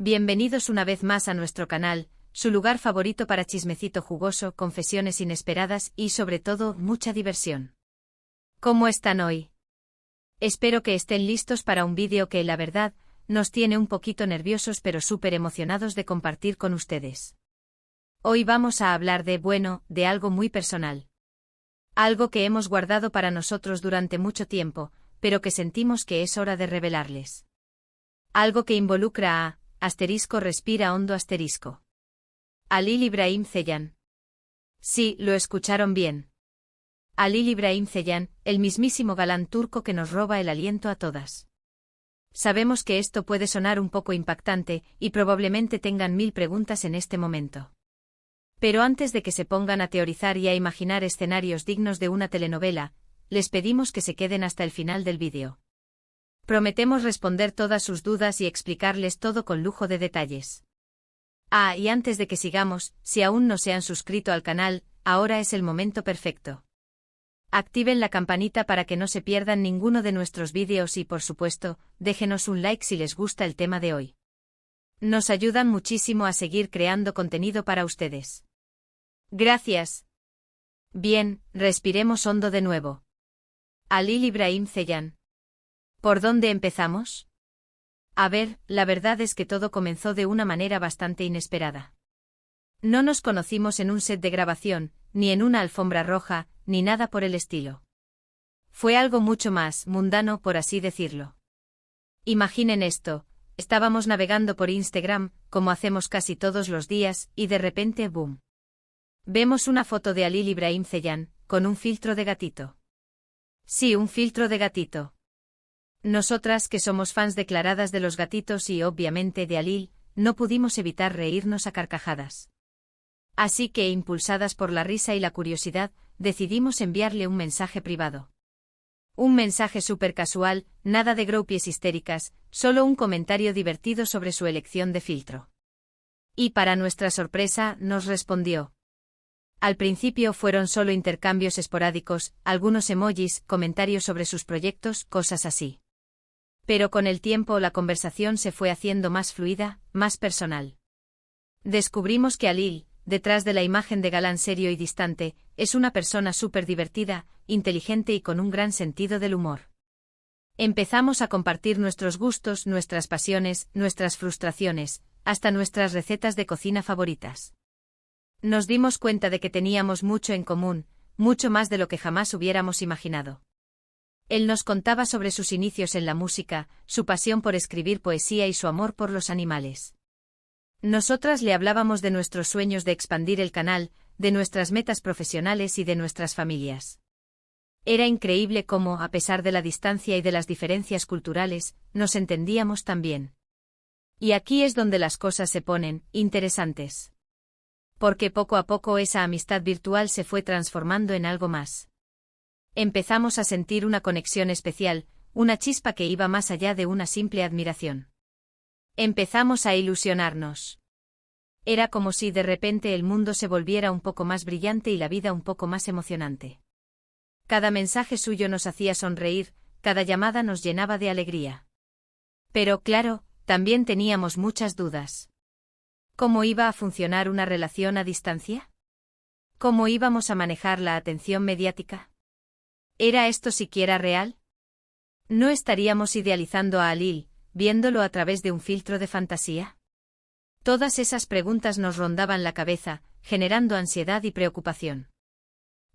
Bienvenidos una vez más a nuestro canal, su lugar favorito para chismecito jugoso, confesiones inesperadas y, sobre todo, mucha diversión. ¿Cómo están hoy? Espero que estén listos para un vídeo que, la verdad, nos tiene un poquito nerviosos pero súper emocionados de compartir con ustedes. Hoy vamos a hablar de algo muy personal. Algo que hemos guardado para nosotros durante mucho tiempo, pero que sentimos que es hora de revelarles. Algo que involucra a... respira hondo *. Halil İbrahim Ceylan. Sí, lo escucharon bien. Halil İbrahim Ceylan, el mismísimo galán turco que nos roba el aliento a todas. Sabemos que esto puede sonar un poco impactante, y probablemente tengan 1000 preguntas en este momento. Pero antes de que se pongan a teorizar y a imaginar escenarios dignos de una telenovela, les pedimos que se queden hasta el final del vídeo. Prometemos responder todas sus dudas y explicarles todo con lujo de detalles. Ah, y antes de que sigamos, si aún no se han suscrito al canal, ahora es el momento perfecto. Activen la campanita para que no se pierdan ninguno de nuestros vídeos y, por supuesto, déjenos un like si les gusta el tema de hoy. Nos ayudan muchísimo a seguir creando contenido para ustedes. Gracias. Bien, respiremos hondo de nuevo. Halil İbrahim Ceylan. ¿Por dónde empezamos? A ver, la verdad es que todo comenzó de una manera bastante inesperada. No nos conocimos en un set de grabación, ni en una alfombra roja, ni nada por el estilo. Fue algo mucho más mundano, por así decirlo. Imaginen esto, estábamos navegando por Instagram, como hacemos casi todos los días, y de repente, ¡boom! Vemos una foto de Halil İbrahim Ceylan, con un filtro de gatito. Sí, un filtro de gatito. Nosotras, que somos fans declaradas de los gatitos y, obviamente, de Halil, no pudimos evitar reírnos a carcajadas. Así que, impulsadas por la risa y la curiosidad, decidimos enviarle un mensaje privado. Un mensaje súper casual, nada de groupies histéricas, solo un comentario divertido sobre su elección de filtro. Y para nuestra sorpresa, nos respondió. Al principio fueron solo intercambios esporádicos, algunos emojis, comentarios sobre sus proyectos, cosas así. Pero con el tiempo la conversación se fue haciendo más fluida, más personal. Descubrimos que Halil, detrás de la imagen de galán serio y distante, es una persona súper divertida, inteligente y con un gran sentido del humor. Empezamos a compartir nuestros gustos, nuestras pasiones, nuestras frustraciones, hasta nuestras recetas de cocina favoritas. Nos dimos cuenta de que teníamos mucho en común, mucho más de lo que jamás hubiéramos imaginado. Él nos contaba sobre sus inicios en la música, su pasión por escribir poesía y su amor por los animales. Nosotras le hablábamos de nuestros sueños de expandir el canal, de nuestras metas profesionales y de nuestras familias. Era increíble cómo, a pesar de la distancia y de las diferencias culturales, nos entendíamos tan bien. Y aquí es donde las cosas se ponen interesantes. Porque poco a poco esa amistad virtual se fue transformando en algo más. Empezamos a sentir una conexión especial, una chispa que iba más allá de una simple admiración. Empezamos a ilusionarnos. Era como si de repente el mundo se volviera un poco más brillante y la vida un poco más emocionante. Cada mensaje suyo nos hacía sonreír, cada llamada nos llenaba de alegría. Pero claro, también teníamos muchas dudas. ¿Cómo iba a funcionar una relación a distancia? ¿Cómo íbamos a manejar la atención mediática? ¿Era esto siquiera real? ¿No estaríamos idealizando a Halil, viéndolo a través de un filtro de fantasía? Todas esas preguntas nos rondaban la cabeza, generando ansiedad y preocupación.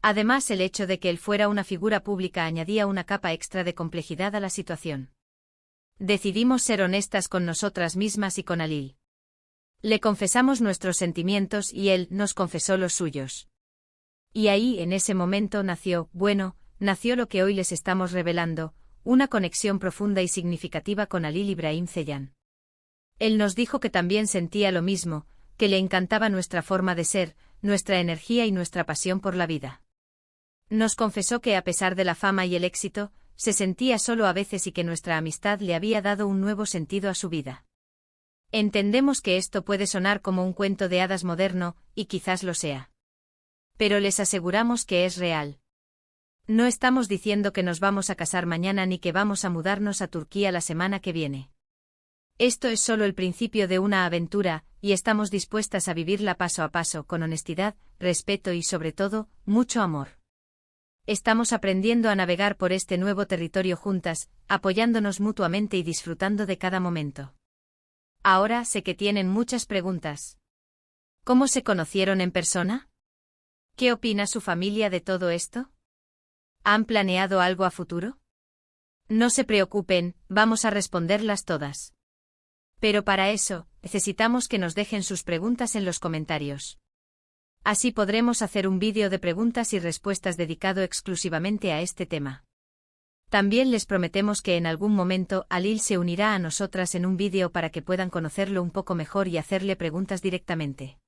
Además, el hecho de que él fuera una figura pública añadía una capa extra de complejidad a la situación. Decidimos ser honestas con nosotras mismas y con Halil. Le confesamos nuestros sentimientos y él nos confesó los suyos. Y ahí, en ese momento, nació lo que hoy les estamos revelando, una conexión profunda y significativa con Halil İbrahim Ceylan. Él nos dijo que también sentía lo mismo, que le encantaba nuestra forma de ser, nuestra energía y nuestra pasión por la vida. Nos confesó que a pesar de la fama y el éxito, se sentía solo a veces y que nuestra amistad le había dado un nuevo sentido a su vida. Entendemos que esto puede sonar como un cuento de hadas moderno, y quizás lo sea. Pero les aseguramos que es real. No estamos diciendo que nos vamos a casar mañana ni que vamos a mudarnos a Turquía la semana que viene. Esto es solo el principio de una aventura, y estamos dispuestas a vivirla paso a paso, con honestidad, respeto y sobre todo, mucho amor. Estamos aprendiendo a navegar por este nuevo territorio juntas, apoyándonos mutuamente y disfrutando de cada momento. Ahora sé que tienen muchas preguntas. ¿Cómo se conocieron en persona? ¿Qué opina su familia de todo esto? ¿Han planeado algo a futuro? No se preocupen, vamos a responderlas todas. Pero para eso, necesitamos que nos dejen sus preguntas en los comentarios. Así podremos hacer un vídeo de preguntas y respuestas dedicado exclusivamente a este tema. También les prometemos que en algún momento Alil se unirá a nosotras en un vídeo para que puedan conocerlo un poco mejor y hacerle preguntas directamente.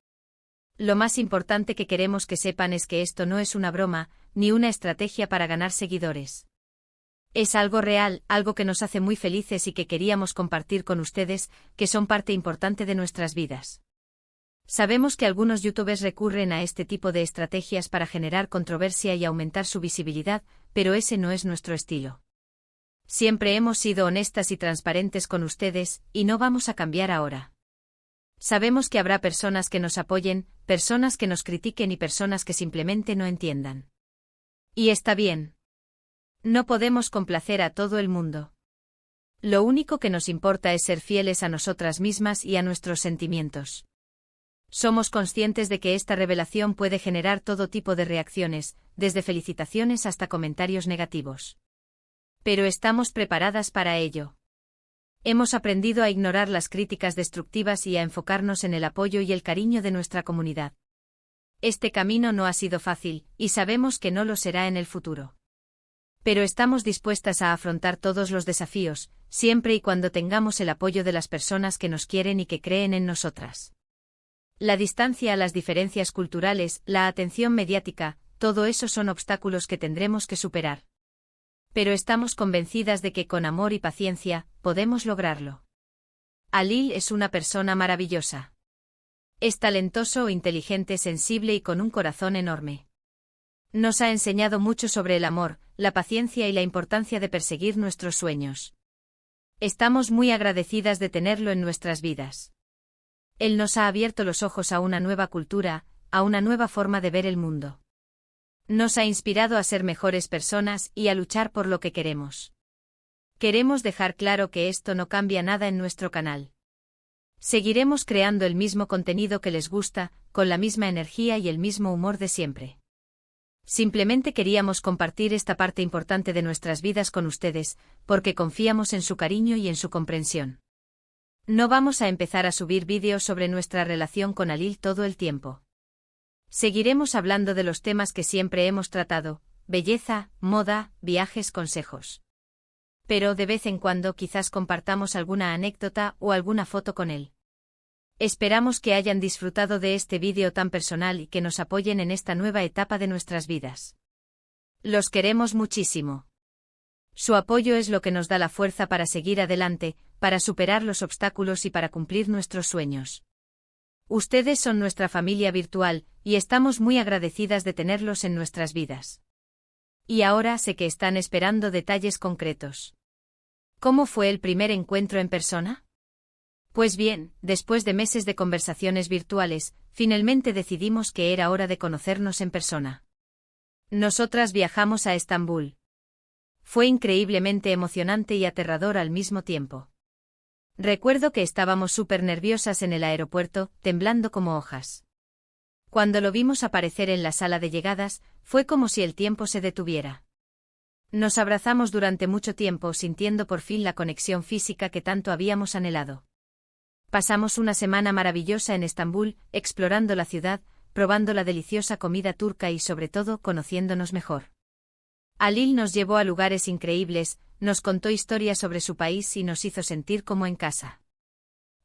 Lo más importante que queremos que sepan es que esto no es una broma, ni una estrategia para ganar seguidores. Es algo real, algo que nos hace muy felices y que queríamos compartir con ustedes, que son parte importante de nuestras vidas. Sabemos que algunos youtubers recurren a este tipo de estrategias para generar controversia y aumentar su visibilidad, pero ese no es nuestro estilo. Siempre hemos sido honestas y transparentes con ustedes, y no vamos a cambiar ahora. Sabemos que habrá personas que nos apoyen, personas que nos critiquen y personas que simplemente no entiendan. Y está bien. No podemos complacer a todo el mundo. Lo único que nos importa es ser fieles a nosotras mismas y a nuestros sentimientos. Somos conscientes de que esta revelación puede generar todo tipo de reacciones, desde felicitaciones hasta comentarios negativos. Pero estamos preparadas para ello. Hemos aprendido a ignorar las críticas destructivas y a enfocarnos en el apoyo y el cariño de nuestra comunidad. Este camino no ha sido fácil, y sabemos que no lo será en el futuro. Pero estamos dispuestas a afrontar todos los desafíos, siempre y cuando tengamos el apoyo de las personas que nos quieren y que creen en nosotras. La distancia a las diferencias culturales, la atención mediática, todo eso son obstáculos que tendremos que superar. Pero estamos convencidas de que con amor y paciencia, podemos lograrlo. Alil es una persona maravillosa. Es talentoso, inteligente, sensible y con un corazón enorme. Nos ha enseñado mucho sobre el amor, la paciencia y la importancia de perseguir nuestros sueños. Estamos muy agradecidas de tenerlo en nuestras vidas. Él nos ha abierto los ojos a una nueva cultura, a una nueva forma de ver el mundo. Nos ha inspirado a ser mejores personas y a luchar por lo que queremos. Queremos dejar claro que esto no cambia nada en nuestro canal. Seguiremos creando el mismo contenido que les gusta, con la misma energía y el mismo humor de siempre. Simplemente queríamos compartir esta parte importante de nuestras vidas con ustedes, porque confiamos en su cariño y en su comprensión. No vamos a empezar a subir vídeos sobre nuestra relación con Alil todo el tiempo. Seguiremos hablando de los temas que siempre hemos tratado: belleza, moda, viajes, consejos. Pero de vez en cuando quizás compartamos alguna anécdota o alguna foto con él. Esperamos que hayan disfrutado de este vídeo tan personal y que nos apoyen en esta nueva etapa de nuestras vidas. Los queremos muchísimo. Su apoyo es lo que nos da la fuerza para seguir adelante, para superar los obstáculos y para cumplir nuestros sueños. Ustedes son nuestra familia virtual, y estamos muy agradecidas de tenerlos en nuestras vidas. Y ahora sé que están esperando detalles concretos. ¿Cómo fue el primer encuentro en persona? Pues bien, después de meses de conversaciones virtuales, finalmente decidimos que era hora de conocernos en persona. Nosotras viajamos a Estambul. Fue increíblemente emocionante y aterrador al mismo tiempo. Recuerdo que estábamos súper nerviosas en el aeropuerto, temblando como hojas. Cuando lo vimos aparecer en la sala de llegadas, fue como si el tiempo se detuviera. Nos abrazamos durante mucho tiempo, sintiendo por fin la conexión física que tanto habíamos anhelado. Pasamos una semana maravillosa en Estambul, explorando la ciudad, probando la deliciosa comida turca y sobre todo conociéndonos mejor. Alil nos llevó a lugares increíbles, nos contó historias sobre su país y nos hizo sentir como en casa.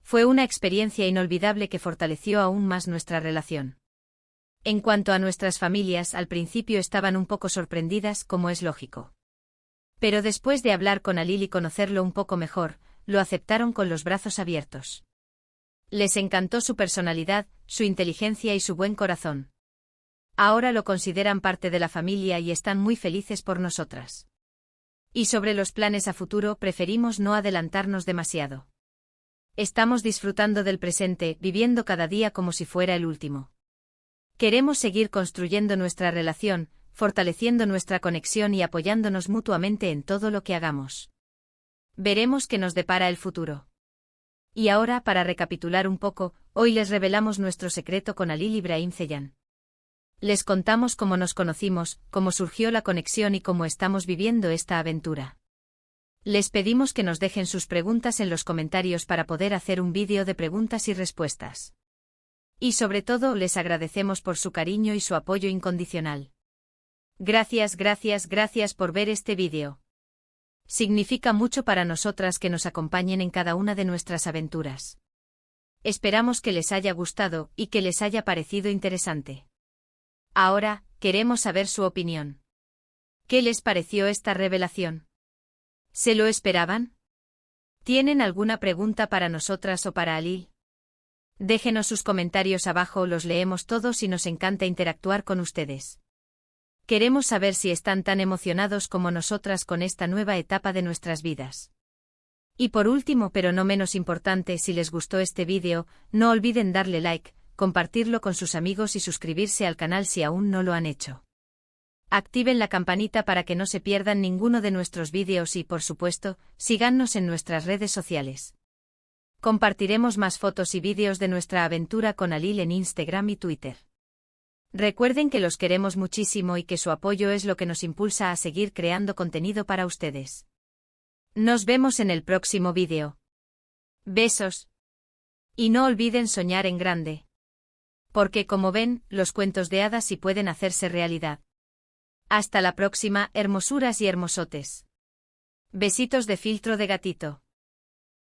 Fue una experiencia inolvidable que fortaleció aún más nuestra relación. En cuanto a nuestras familias, al principio estaban un poco sorprendidas, como es lógico. Pero después de hablar con Alil y conocerlo un poco mejor, lo aceptaron con los brazos abiertos. Les encantó su personalidad, su inteligencia y su buen corazón. Ahora lo consideran parte de la familia y están muy felices por nosotras. Y sobre los planes a futuro preferimos no adelantarnos demasiado. Estamos disfrutando del presente, viviendo cada día como si fuera el último. Queremos seguir construyendo nuestra relación, fortaleciendo nuestra conexión y apoyándonos mutuamente en todo lo que hagamos. Veremos qué nos depara el futuro. Y ahora, para recapitular un poco, hoy les revelamos nuestro secreto con Halil Ibrahim Ceylan. Les contamos cómo nos conocimos, cómo surgió la conexión y cómo estamos viviendo esta aventura. Les pedimos que nos dejen sus preguntas en los comentarios para poder hacer un vídeo de preguntas y respuestas. Y sobre todo les agradecemos por su cariño y su apoyo incondicional. Gracias por ver este vídeo. Significa mucho para nosotras que nos acompañen en cada una de nuestras aventuras. Esperamos que les haya gustado y que les haya parecido interesante. Ahora, queremos saber su opinión. ¿Qué les pareció esta revelación? ¿Se lo esperaban? ¿Tienen alguna pregunta para nosotras o para Halil? Déjenos sus comentarios abajo, los leemos todos y nos encanta interactuar con ustedes. Queremos saber si están tan emocionados como nosotras con esta nueva etapa de nuestras vidas. Y por último, pero no menos importante, si les gustó este vídeo, no olviden darle like, compartirlo con sus amigos y suscribirse al canal si aún no lo han hecho. Activen la campanita para que no se pierdan ninguno de nuestros vídeos y, por supuesto, síganos en nuestras redes sociales. Compartiremos más fotos y vídeos de nuestra aventura con Halil en Instagram y Twitter. Recuerden que los queremos muchísimo y que su apoyo es lo que nos impulsa a seguir creando contenido para ustedes. Nos vemos en el próximo vídeo. Besos. Y no olviden soñar en grande. Porque como ven, los cuentos de hadas sí pueden hacerse realidad. Hasta la próxima, hermosuras y hermosotes. Besitos de filtro de gatito.